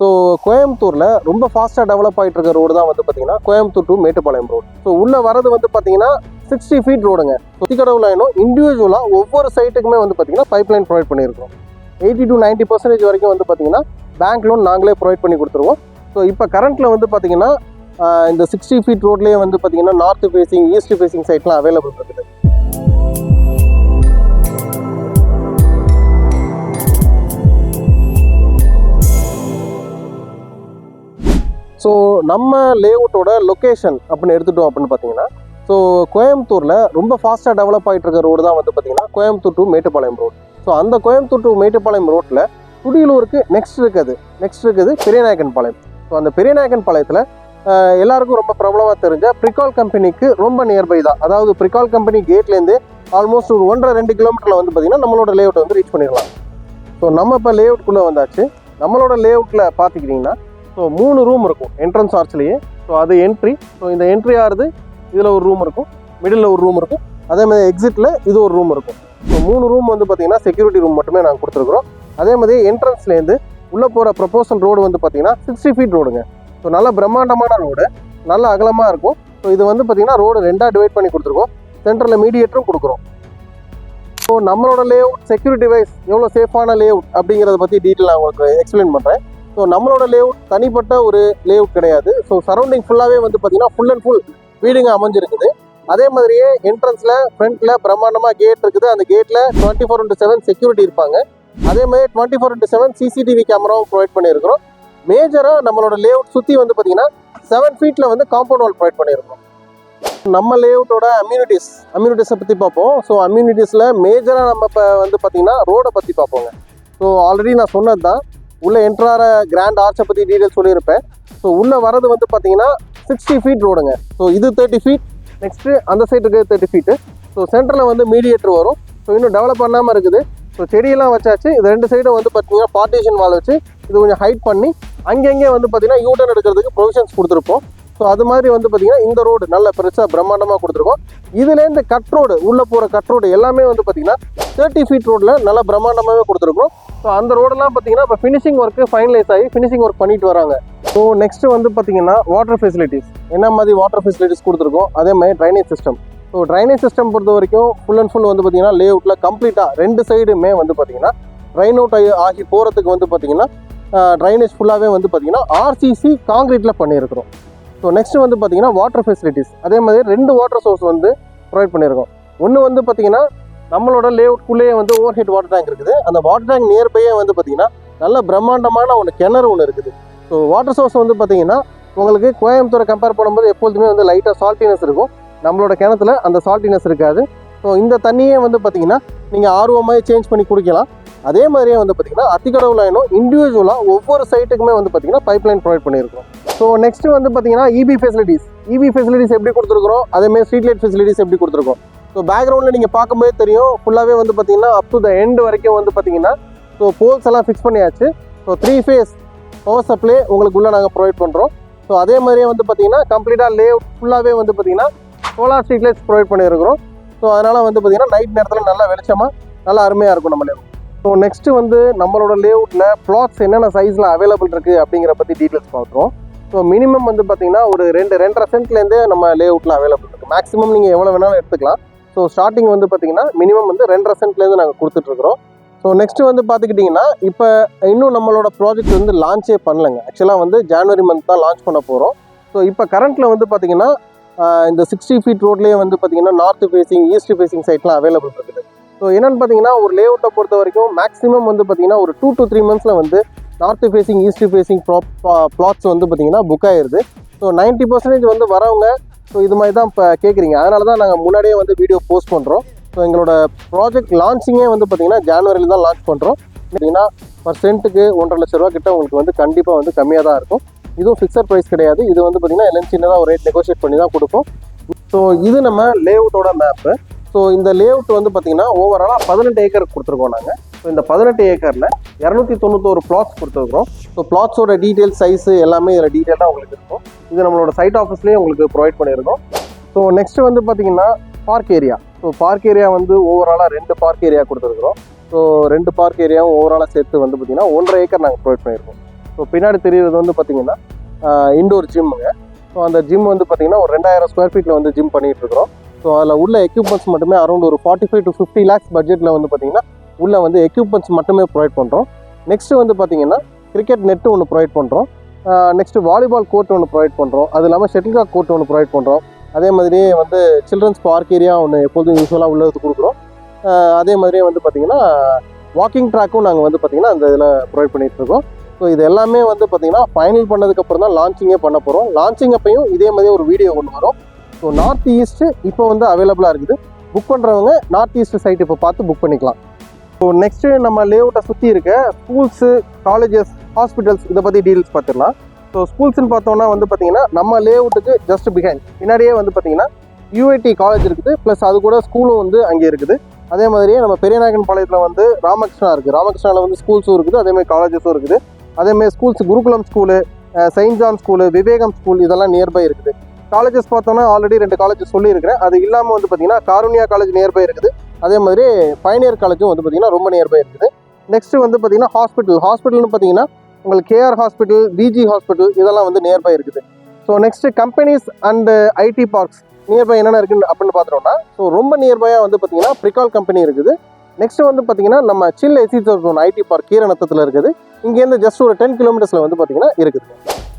So கோயம்புத்தூரில் ரொம்ப ஃபாஸ்ட்டாக டெவலப் ஆகிட்டு இருக்க ரோடு தான் வந்து பார்த்தீங்கன்னா Coimbatore to Mettupalayam road. So உள்ளே வரது வந்து பார்த்தீங்கன்னா 60 feet ரோடுங்க. அத்திக்கடவு லைனும் இண்டிவிஜுவலாக ஒவ்வொரு சைட்டுக்குமே வந்து பார்த்தீங்கன்னா பைப் லைன் ப்ரொவைட் பண்ணியிருக்கோம். 80 to 90% வரைக்கும் வந்து பார்த்தீங்கன்னா பேங்க் லோன் நாங்களே ப்ரொவைட் பண்ணி கொடுத்துருவோம். ஸோ இப்போ கரண்ட்டில் வந்து பார்த்தீங்கன்னா இந்த 60 feet ரோட்லேயே வந்து பார்த்தீங்கன்னா நார்த் ஃபேஸிங் ஈஸ்ட் ஃபேஸிங் சைட்லாம் அவைலபிள் இருக்குது. ஸோ நம்ம லேஅவுட்டோட லொக்கேஷன் அப்படின்னு எடுத்துட்டோம் அப்படின்னு பார்த்தீங்கன்னா, ஸோ கோயம்புத்தூரில் ரொம்ப ஃபாஸ்ட்டாக டெவலப் ஆகிட்டு இருக்க ரோடு தான் வந்து பார்த்தீங்கன்னா Coimbatore to Mettupalayam road. So அந்த கோயம்புத்தூர் டு மேட்டுப்பாளையம் ரோட்டில் துடியலூருக்கு நெக்ஸ்ட் இருக்குது பெரியநாயக்கன் பாளையம். ஸோ அந்த பெரியநாயக்கன் பாளையத்தில் எல்லாருக்கும் ரொம்ப பிரபலமாக தெரிஞ்ச ப்ரிகால் கம்பெனிக்கு ரொம்ப நியர்பை தான். அதாவது ப்ரிகால் கம்பெனி கேட்லேருந்து ஆல்மோஸ்ட் ஒரு 1.5-2 கிலோமீட்டரில் வந்து பார்த்தீங்கன்னா நம்மளோட லேஅவுட் வந்து ரீச் பண்ணிடலாம். ஸோ நம்ம இப்போ லேஅவுட்குள்ளே வந்தாச்சு. நம்மளோட லேஅவுட்டில் பார்த்துக்கிட்டிங்கன்னா ஸோ 3 ரூம் இருக்கும் என்ட்ரன்ஸ் ஆர்ச்லேயே. ஸோ அது என்ட்ரி. ஸோ இந்த என்ட்ரி ஆகுது, இதில் ஒரு ரூம் இருக்கும், மிடில் ஒரு ரூம் இருக்கும், அதேமாதிரி எக்ஸிட்டில் இது ஒரு ரூம் இருக்கும். ஸோ 3 ரூம் வந்து பார்த்தீங்கன்னா செக்யூரிட்டி ரூம் மட்டுமே நாங்கள் கொடுத்துருக்குறோம். அதே மாதிரி என்ட்ரன்ஸ்லேருந்து உள்ளே போகிற ப்ரொபோசல் ரோடு வந்து பார்த்தீங்கன்னா 60 feet ரோடுங்க. ஸோ நல்ல பிரம்மாண்டமான ரோடு, நல்ல அகலமாக இருக்கும். ஸோ இது வந்து பார்த்தீங்கன்னா ரோடு 2ஆக டிவைட் பண்ணி கொடுத்துருக்கோம். சென்டரில் மீடியேட்டரும் கொடுக்குறோம். ஸோ நம்மளோட லேஅவுட் செக்யூரிட்டி வைஸ் எவ்வளோ சேஃபான லேஅவுட் அப்படிங்கிறத பற்றி டீட்டெயில் நான் உங்களுக்கு எக்ஸ்பிளைன் பண்ணுறேன். ஸோ நம்மளோட லேஅவுட் தனிப்பட்ட ஒரு லேஅவுட் கிடையாது. ஸோ சரௌண்டிங் ஃபுல்லாகவே வந்து பார்த்தீங்கன்னா ஃபுல் அண்ட் ஃபுல் வீடுங்க அமைஞ்சிருக்குது. அதே மாதிரியே என்ட்ரன்ஸில் ஃப்ரண்ட்டில் பிரம்மாண்டமாக கேட் இருக்குது. அந்த கேட்டில் 24/7 செக்யூரிட்டி இருப்பாங்க. அதே மாதிரி 24/7 CCTV கேமராவும் ப்ரொவைட் பண்ணியிருக்கிறோம். மேஜராக நம்மளோட லேஅவுட் சுற்றி வந்து பார்த்தீங்கன்னா 7 feet வந்து காம்பவுண்ட் வால் ப்ரொவைட் பண்ணியிருக்கோம். நம்ம லேஅவுட்டோட அம்யூனிட்டிஸை பற்றி பார்ப்போம். ஸோ அம்யூனிட்டிஸில் மேஜராக நம்ம இப்போ வந்து பார்த்தீங்கன்னா ரோடை பற்றி பார்ப்போங்க. ஸோ ஆல்ரெடி நான் சொன்னது தான், உள்ளே என்ட்ராகிற கிராண்ட் ஆர்ச்சை பற்றி டீட்டெயில் சொல்லியிருப்பேன். ஸோ உள்ளே வரது வந்து பார்த்தீங்கன்னா 60 feet ரோடுங்க. ஸோ இது 30 feet, நெக்ஸ்ட்டு அந்த சைடுக்கு 30 feet. ஸோ சென்டரில் வந்து மீடியேட்டர் வரும். ஸோ இன்னும் டெவலப் பண்ணாமல் இருக்குது. ஸோ செடியெல்லாம் வச்சாச்சு. இது 2 சைடும் வந்து பார்த்தீங்கன்னா பார்ட்டிஷன் வால் வச்சு இது கொஞ்சம் ஹைட் பண்ணி அங்கங்கே வந்து பார்த்தீங்கன்னா யூட்டர்ன் எடுக்கிறதுக்கு ப்ரொவிஷன்ஸ் கொடுத்துருப்போம். ஸோ அது மாதிரி வந்து பார்த்தீங்கன்னா இந்த ரோடு நல்ல பெருசாக பிரம்மாண்டமாக கொடுத்துருக்கோம். இதுலேருந்து கட் ரோடு, உள்ளே போகிற கட் ரோடு எல்லாமே வந்து பார்த்தீங்கன்னா 30 feet ரோடில் நல்லா பிரம்மாண்டமாகவே கொடுத்துருக்கோம். ஸோ அந்த ரோடெல்லாம் பார்த்தீங்கன்னா இப்போ ஃபினிஷிங் ஒர்க்கு ஃபைனலைஸ் ஆகி ஃபினிஷிங் ஒர்க் பண்ணிட்டு வராங்க. ஸோ நெக்ஸ்ட்டு வந்து பார்த்தீங்கன்னா வாட்டர் ஃபெசிலிட்டிஸ், என்ன மாதிரி வாட்டர் ஃபெசிலிட்டிஸ் கொடுத்துருக்கோம், அதே மாதிரி drainage system. So drainage system பொறுத்த வரைக்கும் ஃபுல் அண்ட் ஃபுல் வந்து பார்த்தீங்கன்னா லேஅவுட்டில் கம்ப்ளீட்டாக 2 சைடுமே வந்து பார்த்தீங்கன்னா ட்ரைன் அவுட் ஆகி போகிறதுக்கு வந்து பார்த்தீங்கன்னா ட்ரைனேஜ் ஃபுல்லாகவே வந்து பார்த்தீங்கன்னா RCC காங்கிரீட்டில் பண்ணியிருக்கிறோம். ஸோ நெக்ஸ்ட்டு வந்து பார்த்தீங்கன்னா வாட்டர் ஃபெசிலிட்டிஸ், அதே மாதிரி 2 வாட்டர் சோர்ஸ் வந்து ப்ரொவைட் பண்ணியிருக்கோம். ஒன்று வந்து பார்த்தீங்கன்னா நம்மளோட லேஅவுட்குள்ளேயே வந்து ஓவர் ஹெட் வாட்டர் டேங்க் இருக்குது. அந்த வாட்டர் டேங்க் நியர்பையே வந்து பார்த்தீங்கன்னா நல்ல பிரம்மாண்டமான கிணறு ஒன்று இருக்குது. ஸோ வாட்டர் சோர்ஸ் வந்து பார்த்தீங்கன்னா உங்களுக்கு கோயம்புத்தூரை கம்பேர் பண்ணும்போது எப்பொழுதுமே வந்து லைட்டாக சால்ட்டினஸ் இருக்கும். நம்மளோட கிணத்துல அந்த சால்ட்டினஸ் இருக்காது. ஸோ இந்த தண்ணியே வந்து பார்த்தீங்கன்னா நீங்கள் ஆர்வமாக சேஞ்ச் பண்ணி குடிக்கலாம். அதே மாதிரியே வந்து பார்த்தீங்கன்னா அத்திக்கடவு லைனும் இண்டிவிஜுவலாக ஒவ்வொரு சைட்டுக்குமே வந்து பார்த்தீங்கன்னா பைப் லைன் ப்ரொவைட் பண்ணியிருக்கோம். ஸோ நெக்ஸ்ட்டு வந்து பார்த்தீங்கன்னா EB ஃபெசிலிட்டிஸ் எப்படி கொடுத்துருக்குறோம், அதேமாதிரி ஸ்ட்ரீட் லைட் ஃபெசிலிட்டிஸ் எப்படி கொடுத்துருக்கோம். ஸோ பேக்ரவுண்டில் நீங்கள் பார்க்கும்போது தெரியும், ஃபுல்லாகவே வந்து பார்த்தீங்கன்னா அப் டு த எண்ட் வரைக்கும் வந்து பார்த்தீங்கன்னா ஸோ போல்ஸ் எல்லாம் ஃபிக்ஸ் பண்ணியாச்சு. ஸோ 3 phase பவர் சப்ளை உங்களுக்குள்ளே நாங்கள் ப்ரொவைட் பண்ணுறோம். ஸோ அதே மாதிரியே வந்து பார்த்தீங்கன்னா கம்ப்ளீட்டாக லேஅவுட் ஃபுல்லாகவே வந்து பார்த்தீங்கன்னா சோலார் ஸ்ட்ரீட் லைட்ஸ் ப்ரொவைட் பண்ணியிருக்கிறோம். ஸோ அதனால் வந்து பார்த்தீங்கன்னா நைட் நேரத்தில் நல்லா வெளிச்சமாக நல்லா அருமையாக இருக்கும் நம்ம லேஅவுட். ஸோ நெக்ஸ்ட்டு வந்து நம்மளோட லேஅவுட்டில் பிளாட்ஸ் என்னென்ன சைஸில் அவைலபிள் இருக்குது அப்படிங்கிற பற்றி டீட்டெயில்ஸ் பார்க்குறோம். ஸோ மினிமம் வந்து பார்த்தீங்கன்னா ஒரு 2-2.5 சென்ட்லேருந்தே நம்ம லேஅவுட்டில் அவைலபிள் இருக்குது. மேக்ஸிமம் நீங்கள் எவ்வளோ வேணாலும் எடுத்துக்கலாம். ஸோ ஸ்டார்டிங் வந்து பார்த்தீங்கன்னா மினிமம் வந்து 2.5 சென்ட்லேருந்து நாங்கள் கொடுத்துட்ருக்குறோம். ஸோ நெக்ஸ்ட்டு வந்து பார்த்துக்கிட்டிங்கன்னா இப்போ இன்னும் நம்மளோட ப்ராஜெக்ட் வந்து லான்ச்சே பண்ணலைங்க. ஆக்சுவலாக வந்து ஜனவரி மந்த் தான் லான்ச் பண்ண போகிறோம். ஸோ இப்போ கரண்ட்டில் வந்து பார்த்தீங்கன்னா இந்த 60 feet ரோட்லேயே வந்து பார்த்தீங்கன்னா நார்த் ஃபேஸிங் ஈஸ்ட் ஃபேஸிங் சைட்லாம் அவைலபிள் இருக்குது. ஸோ என்னென்னு பார்த்தீங்கன்னா ஒரு லேஅவுட்டை பொறுத்த வரைக்கும் மேக்ஸிமம் வந்து பார்த்தீங்கன்னா ஒரு 2 to 3 months வந்து north facing east facing flats வந்து பார்த்தீங்கன்னா புக் ஆகிடுது. ஸோ 90% வந்து வரவங்க ஸோ இது மாதிரி தான் இப்போ கேட்குறீங்க. அதனால தான் நாங்கள் முன்னாடியே வந்து வீடியோ போஸ்ட் பண்ணுறோம். ஸோ எங்களோட ப்ராஜெக்ட் லான்ச்சிங்கே வந்து பார்த்தீங்கன்னா ஜனவரியில் தான் லான்ச் பண்ணுறோம். பார்த்தீங்கன்னா பர் சென்ட்டுக்கு 1.5 லட்ச ரூபா கிட்ட உங்களுக்கு வந்து கண்டிப்பாக வந்து கம்மியாக தான் இருக்கும். இதுவும் ஃபிக்ஸட் ப்ரைஸ் கிடையாது. இது வந்து பார்த்தீங்கன்னா எல்லாம் சின்னதாக ஒரு ரேட் நெகோஷியேட் பண்ணி தான் கொடுப்போம். ஸோ இது நம்ம லேஅவுட்டோட மேப்பு. ஸோ இந்த லேஅவுட் வந்து பார்த்தீங்கன்னா ஓவராலாக 18 ஏக்கர் கொடுத்துருக்கோம் நாங்கள். ஸோ இந்த 18 ஏக்கரில் 291 பிளாட்ஸ் கொடுத்துருக்குறோம். ஸோ பிளாட்ஸோட டீட்டெயில் சைஸு எல்லாமே இதில் டீட்டெயிலாக உங்களுக்கு இருக்கும். இது நம்மளோட சைட் ஆஃபீஸ்லேயே உங்களுக்கு ப்ரொவைட் பண்ணியிருக்கோம். ஸோ நெக்ஸ்ட்டு வந்து பார்த்தீங்கன்னா park area. So park area வந்து ஓவராலாக 2 பார்க் ஏரியா கொடுத்துருக்குறோம். ஸோ 2 பார்க் ஏரியாவும் ஓவராலாக சேர்த்து வந்து பார்த்தீங்கன்னா 1.5 ஏக்கர் நாங்கள் ப்ரொவைட் பண்ணியிருக்கோம். ஸோ பின்னாடி தெரியுறது வந்து பார்த்தீங்கன்னா இண்டோர் ஜிம்முங்க. ஸோ அந்த ஜிம் வந்து பார்த்தீங்கன்னா ஒரு 2000 ஸ்கொயர் ஃபீட்டில் வந்து ஜிம் பண்ணிகிட்டு இருக்கிறோம். ஸோ அதில் உள்ள எக்யூப்மெண்ட்ஸ் மட்டுமே அரௌண்ட் ஒரு 45 to 50 lakhs பட்ஜெட்டில் வந்து பார்த்தீங்கன்னா உள்ள வந்து எக்யூப்மெண்ட்ஸ் மட்டுமே ப்ரொவைட் பண்ணுறோம். நெக்ஸ்ட்டு வந்து பார்த்தீங்கன்னா கிரிக்கெட் நெட்டு ஒன்று ப்ரொவைட் பண்ணுறோம். நெக்ஸ்ட்டு வாலிபால் கோர்ட் ஒன்று ப்ரொவைட் பண்ணுறோம். அது இல்லாமல் ஷட்டில்காக் கோர்ட் ஒன்று ப்ரொவைட் பண்ணுறோம். அதே மாதிரியே வந்து சில்ட்ரன்ஸ் பார்க் ஏரியா ஒன்று எப்போதும் யூஸ்வலாக உள்ளது கொடுக்குறோம். அதே மாதிரியே வந்து பார்த்தீங்கன்னா வாக்கிங் ட்ராக்கும் நாங்கள் வந்து பார்த்தீங்கன்னா அந்த இதில் ப்ரொவைட் பண்ணிகிட்டு இருக்கோம். ஸோ இது எல்லாமே வந்து பார்த்தீங்கன்னா ஃபைனல் பண்ணதுக்கப்புறம் தான் லான்ச்சிங்கே பண்ண போகிறோம். லான்ச்சிங் அப்பையும் இதே மாதிரி ஒரு வீடியோ கொண்டு வரும். ஸோ நார்த் ஈஸ்ட்டு இப்போ வந்து அவைலபிளாக இருக்குது. புக் பண்ணுறவங்க நார்த் ஈஸ்ட் சைட் இப்போ பார்த்து புக் பண்ணிக்கலாம். ஸோ நெக்ஸ்ட்டு நம்ம லேஅவுட்டை சுற்றி இருக்க ஸ்கூல்ஸு, காலேஜஸ், ஹாஸ்பிட்டல்ஸ் இதை பற்றி டீட்டெயில்ஸ் பார்த்துடலாம். ஸோ ஸ்கூல்ஸ்ன்னு பார்த்தோம்னா வந்து பார்த்தீங்கன்னா நம்ம லேஅவுட்டுக்கு ஜஸ்ட் பிஹைண்ட் பின்னாடியே வந்து பார்த்தீங்கன்னா யூஐடி காலேஜ் இருக்குது. ப்ளஸ் அது கூட ஸ்கூலும் வந்து அங்கே இருக்குது. அதே மாதிரியே நம்ம பெரியநாயக்கன் பாளையத்தில் வந்து ராமகிருஷ்ணா இருக்குது. ராமகிருஷ்ணாவில் வந்து ஸ்கூல்ஸும் இருக்குது, அதேமாதிரி காலேஜஸும் இருக்குது. அதேமாதிரி ஸ்கூல்ஸ் குருகுலம் ஸ்கூலு, செயின்ட் ஜான் ஸ்கூலு, விவேகம் ஸ்கூல் இதெல்லாம் நியர்பை இருக்குது. காலேஜஸ் பார்த்தோன்னா ஆல்ரெடி 2 காலேஜஸ் சொல்லியிருக்கிறேன். அது இல்லாமல் வந்து பார்த்தீங்கன்னா காருண்யா காலேஜ் நியர்பை இருக்குது. அதே மாதிரி பைனியர் காலேஜும் வந்து பார்த்தீங்கன்னா ரொம்ப நியர்பை இருக்குது. நெக்ஸ்ட்டு வந்து பார்த்தீங்கன்னா ஹாஸ்பிட்டல்னு பார்த்தீங்கன்னா உங்களுக்கு கேஆர் ஹாஸ்பிட்டல், பிஜி ஹாஸ்பிட்டல் இதெல்லாம் வந்து நியர்பை இருக்குது. So next companies and ID parks nearby என்னென்ன இருக்குது அப்படின்னு பார்த்துட்டோம்னா ஸோ ரொம்ப நியர்பையாக வந்து பார்த்தீங்கன்னா ப்ரிகால் கம்பெனி இருக்குது. நெக்ஸ்ட் வந்து பார்த்தீங்கன்னா நம்ம சில் எஸ்சி ஜோன் ஐடி பார்க் கீரநத்தத்தில் இருக்குது. இங்கேருந்து ஜஸ்ட் ஒரு 10 கிலோமீட்டர்ஸில் வந்து பார்த்தீங்கன்னா இருக்குது.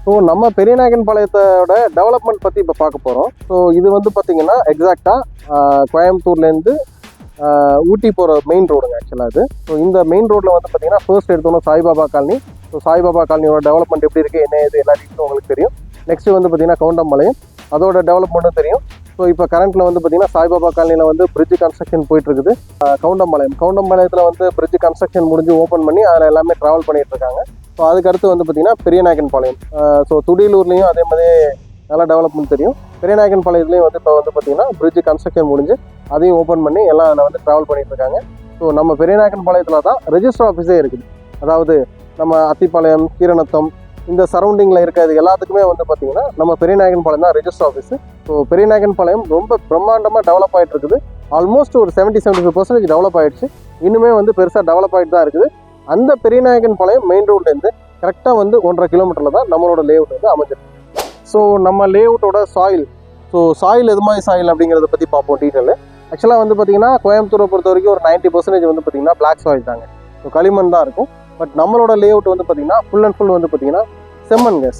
ஸோ நம்ம பெரியநாயக்கன் பாளையத்தோட டெவலப்மெண்ட் பற்றி இப்போ பார்க்க போகிறோம். ஸோ இது வந்து பார்த்தீங்கன்னா எக்ஸாக்டாக கோயம்புத்தூர்லேருந்து ஊட்டி போகிற மெயின் ரோடுங்க ஆக்சுவலாக அது. ஸோ இந்த மெயின் ரோட்டில் வந்து பார்த்தீங்கன்னா ஃபர்ஸ்ட் எடுத்தோன்னா சாய்பாபா காலனி. ஸோ சாய்பாபா காலனியோட டெவலப்மெண்ட் எப்படி இருக்குது, என்ன இது எல்லா டீட்டெயிலும் உங்களுக்கு தெரியும். நெக்ஸ்ட்டு வந்து பார்த்தீங்கன்னா கவுண்டம்பாளையம், அதோட டெவலப்மெண்ட்டும் தெரியும். ஸோ இப்போ கரண்ட்டில் வந்து பார்த்தீங்கன்னா சாய்பாபா காலனியில் வந்து பிரிட்ஜ் கன்ஸ்ட்ரக்ஷன் போயிட்டுருக்குது. கவுண்டம்பாளையத்தில் வந்து பிரிட்ஜ் கன்ஸ்ட்ரக்ஷன் முடிஞ்சு ஓப்பன் பண்ணி அதில் எல்லாமே ட்ராவல் பண்ணிகிட்டு இருக்காங்க. ஸோ அதுக்கடுத்து வந்து பார்த்தீங்கன்னா பெரியநாயக்கன் பாளையம், ஸோ துடியலூர்லேயும் அதே மாதிரி நல்லா டெவலப்மெண்ட் தெரியும். பெரியநாயக்கன் பாளையத்துலேயும் வந்து இப்போ வந்து பார்த்தீங்கன்னா பிரிட்ஜ் கன்ஸ்ட்ரக்ஷன் முடிஞ்சு அதையும் ஓப்பன் பண்ணி எல்லாம் அதில் வந்து ட்ராவல் பண்ணிட்டு இருக்காங்க. ஸோ நம்ம பெரியநாயக்கன் பாளையத்தில் தான் ரெஜிஸ்டர் ஆஃபீஸே இருக்குது. அதாவது நம்ம அத்திப்பாளையம், கீரநத்தம் இந்த சரௌண்டிங்கில் இருக்கிறது எல்லாத்துக்குமே வந்து பார்த்தீங்கன்னா நம்ம பெரியநாயக்கன் பாளையம் தான் ரெஜிஸ்டர் ஆஃபீஸு. ஸோ பெரியநாயக்கன் பாளையம் ரொம்ப பிரம்மாண்டமாக டெவலப் ஆகிட்டு இருக்குது. ஆல்மோஸ்ட் ஒரு 70-75% டெவலப் ஆகிடுச்சு. இன்னுமே வந்து பெருசாக டெவலப் ஆகிட்டு தான் இருக்குது. அந்த பெரியநாயக்கன் பாளையம் மெயின் ரோட்லேருந்து கரெக்டாக வந்து 1.5 கிலோமீட்டரில் தான் நம்மளோட லேஅவுட் வந்து அமைஞ்சிருக்கு. ஸோ நம்ம லேஅவுட்டோட சாயில் எது மாதிரி சாயில் அப்படிங்கிறத பற்றி பார்ப்போம் டீட்டெயில். ஆக்சுவலாக வந்து பார்த்தீங்கன்னா கோயம்புத்தூரை பொறுத்த வரைக்கும் ஒரு 90% வந்து பார்த்தீங்கன்னா பிளாக் சாயில் தாங்க. ஸோ களிமண் தான் இருக்கும். பட் நம்மளோட லேஅவுட் வந்து பார்த்தீங்கன்னா ஃபுல் அண்ட் ஃபுல் வந்து பார்த்தீங்கன்னா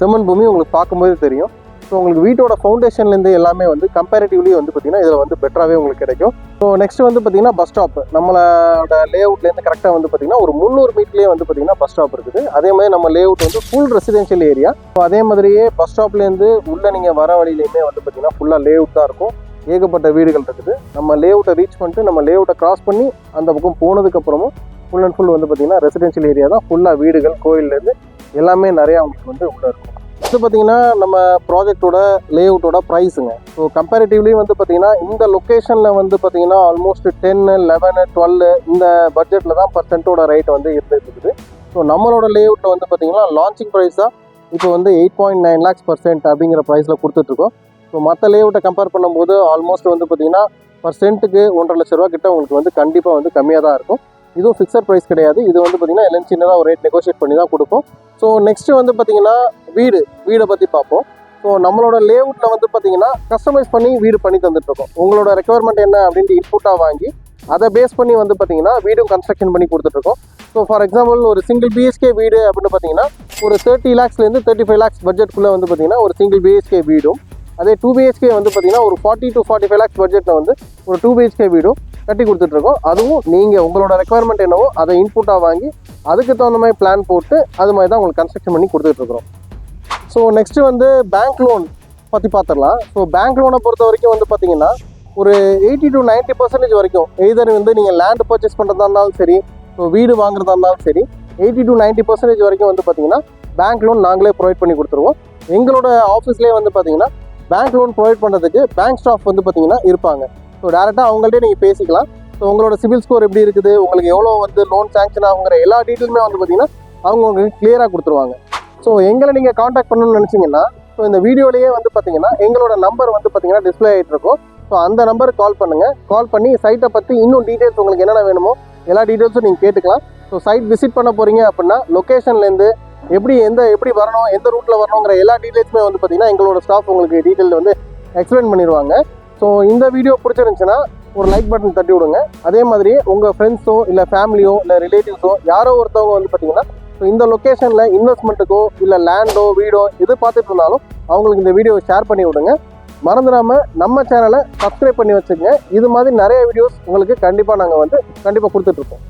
செம்மண் பூமி உங்களுக்கு பார்க்கும்போது தெரியும். ஸோ உங்களுக்கு வீட்டோட ஃபவுண்டேஷன்லேருந்து எல்லாமே வந்து கம்பேரிட்டிவ்லி வந்து பார்த்தீங்கன்னா இதில் வந்து பெட்டராகவே உங்களுக்கு கிடைக்கும். ஸோ நெக்ஸ்ட் வந்து பார்த்தீங்கன்னா பஸ் ஸ்டாப் நம்மளோட லேஅவுட்லேருந்து கரெக்டாக வந்து பார்த்தீங்கன்னா ஒரு 300 மீட்டர்லேயே வந்து பார்த்தீங்கன்னா பஸ் ஸ்டாப் இருக்குது. அதே மாதிரி நம்ம லேஅவுட் வந்து ஃபுல் ரெசிடென்ஷியல் ஏரியா. ஸோ அதே மாதிரியே பஸ் ஸ்டாப்லேருந்து உள்ளே நீங்கள் வர வழியிலையுமே வந்து பார்த்தீங்கன்னா ஃபுல்லாக லேஅவுட் தான் இருக்கும். ஏகப்பட்ட வீடுகள் இருக்குது. நம்ம லேஅவுட்டை ரீச் பண்ணிட்டு நம்ம லேஅவுட்டை கிராஸ் பண்ணி அந்த பக்கம் போனதுக்கப்புறமும் ஃபுல் அண்ட் ஃபுல் வந்து பார்த்தீங்கன்னா ரெசிடென்ஷியல் ஏரியா தான். ஃபுல்லாக வீடுகள், கோயிலேருந்து எல்லாமே நிறையா உங்களுக்கு வந்து உள்ளே இருக்கும். இது பார்த்தீங்கன்னா நம்ம ப்ராஜெக்டோட லேஅவுட்டோட ப்ரைஸுங்க. ஸோ கம்பேரிட்டிவ்லி வந்து பார்த்தீங்கன்னா இந்த லொக்கேஷனில் வந்து பார்த்தீங்கன்னா ஆல்மோஸ்ட் 10, 11, 12 இந்த பட்ஜெட்டில் தான் பர்சன்ட்டோட ரேட் வந்து இருந்துருக்குது. ஸோ நம்மளோட லேஅவுட்டில் வந்து பார்த்தீங்கன்னா லான்ச்சிங் ப்ரைஸாக இப்போ வந்து 8.9 lakhs % அப்படிங்கிற ப்ரைஸில் கொடுத்துட்ருக்கோம். ஸோ மற்ற லேஅவுட்டை கம்பேர் பண்ணும்போது ஆல்மோஸ்ட் வந்து பார்த்தீங்கன்னா பர்சென்ட்டுக்கு 1.5 லட்ச ரூபா கிட்ட உங்களுக்கு வந்து கண்டிப்பாக வந்து கம்மியாக தான் இருக்கும். இதுவும் ஃபிக்ஸட் ப்ரைஸ் கிடையாது. இது வந்து பார்த்தீங்கன்னா எல்லாம் சின்னதாக ஒரு ரேட் நெகோஷியேட் பண்ணி தான் கொடுப்போம். ஸோ நெக்ஸ்ட்டு வந்து பார்த்தீங்கன்னா வீடை பற்றி பார்ப்போம். ஸோ நம்மளோட லேஅவுட்டில் வந்து பார்த்தீங்கன்னா கஸ்டமைஸ் பண்ணி வீடு பண்ணி தந்துட்டுருக்கோம். உங்களோட ரெக்குவயர்மெண்ட் என்ன அப்படின்ட்டு இன்புட்டாக வாங்கி அதை பேஸ் பண்ணி வந்து பார்த்தீங்கன்னா வீடும் கன்ஸ்ட்ரக்ஷன் பண்ணி கொடுத்துட்ருக்கோம். ஸோ ஃபார் எக்ஸாம்பிள் ஒரு சிங்கிள் பிஹெச்கே வீடு அப்படின்னு பார்த்தீங்கன்னா ஒரு 30 lakhsலேருந்து 35 lakhs பட்ஜெட்குள்ளே வந்து பார்த்தீங்கன்னா ஒரு சிங்கிள் பிஹெச்கே வீடும், அதே 2 BHK வந்து பார்த்தீங்கன்னா ஒரு 40 to 45 lakhs பட்ஜெட்டில் வந்து ஒரு 2 BHK வீடும் கட்டி கொடுத்துட்ருக்கோம். அதுவும் நீங்கள் உங்களோட ரெக்குவயர்மெண்ட் என்னவோ அதை இன்புட்டாக வாங்கி அதுக்கு தகுந்த மாதிரி பிளான் போட்டு அது மாதிரி தான் உங்களுக்கு கன்ஸ்ட்ரக்ஷன் பண்ணி கொடுத்துட்ருக்குறோம். ஸோ நெக்ஸ்ட்டு வந்து பேங்க் லோன் பற்றி பார்த்துடலாம். ஸோ பேங்க் லோனை பொறுத்த வரைக்கும் வந்து பார்த்தீங்கன்னா ஒரு 80 to 90% வரைக்கும் எய்தர் வந்து நீங்கள் லேண்ட் பர்ச்சேஸ் பண்ணுறதா இருந்தாலும் சரி, ஸோ வீடு வாங்குறதா இருந்தாலும் சரி 80 to 90% வரைக்கும் வந்து பார்த்தீங்கன்னா பேங்க் லோன் நாங்களே ப்ரொவைட் பண்ணி கொடுத்துருவோம். எங்களோட ஆஃபீஸ்லேயே வந்து பார்த்தீங்கன்னா பேங்க் லோன் ப்ரொவைட் பண்ணுறதுக்கு பேங்க் ஸ்டாஃப் வந்து பார்த்தீங்கன்னா இருப்பாங்க. ஸோ டேரெக்டாக அவங்கள்ட்டே நீங்கள் பேசிக்கலாம். ஸோ உங்களோட சிபில் ஸ்கோர் எப்படி இருக்குது, உங்களுக்கு எவ்வளோ வந்து லோன் சேங்ஷன் ஆகுங்கிற எல்லா டீட்டெயிலுமே வந்து பார்த்தீங்கன்னா அவங்க உங்களுக்கு கிளியராக கொடுத்துருவாங்க. ஸோ எங்களை நீங்கள் காண்டாக்ட் பண்ணணும்னு நினச்சிங்கன்னா ஸோ இந்த வீடியோலேயே வந்து பார்த்தீங்கன்னா எங்களோட நம்பர் வந்து பார்த்தீங்கன்னா டிஸ்பிளே ஆகிட்டு இருக்கும். ஸோ அந்த நம்பருக்கு கால் பண்ணுங்கள். கால் பண்ணி சைட்டை பற்றி இன்னும் டீட்டெயில்ஸ் உங்களுக்கு என்னென்ன வேணுமோ எல்லா டீட்டெயில்ஸும் நீங்கள் கேட்டுக்கலாம். ஸோ சைட் விசிட் பண்ண போகிறீங்க அப்படின்னா லொக்கேஷன்லேருந்து எப்படி வரணும், எந்த ரூட்டில் வரணுங்கிற எல்லா டீட்டெயில்ஸுமே வந்து பார்த்தீங்கன்னா எங்களோட ஸ்டாஃப் உங்களுக்கு டீட்டெயில் வந்து எக்ஸ்பிளைன் பண்ணிடுவாங்க. ஸோ இந்த வீடியோ பிடிச்சிருந்துச்சுன்னா ஒரு லைக் பட்டன் தட்டி விடுங்க. அதே மாதிரி உங்கள் ஃப்ரெண்ட்ஸோ இல்லை ஃபேமிலியோ இல்லை ரிலேட்டிவ்ஸோ யாரோ ஒருத்தவங்க வந்து பார்த்தீங்கன்னா ஸோ இந்த லொக்கேஷனில் இன்வெஸ்ட்மெண்ட்டுக்கோ இல்லை லேண்டோ வீடோ எது பார்த்துட்டு இருந்தாலும் அவங்களுக்கு இந்த வீடியோவை ஷேர் பண்ணி விடுங்க. மறந்துடாமல் நம்ம சேனலை சப்ஸ்கிரைப் பண்ணி வச்சுக்கோங்க. இது மாதிரி நிறைய வீடியோஸ் உங்களுக்கு கண்டிப்பாக கொடுத்துட்ருக்கோம்.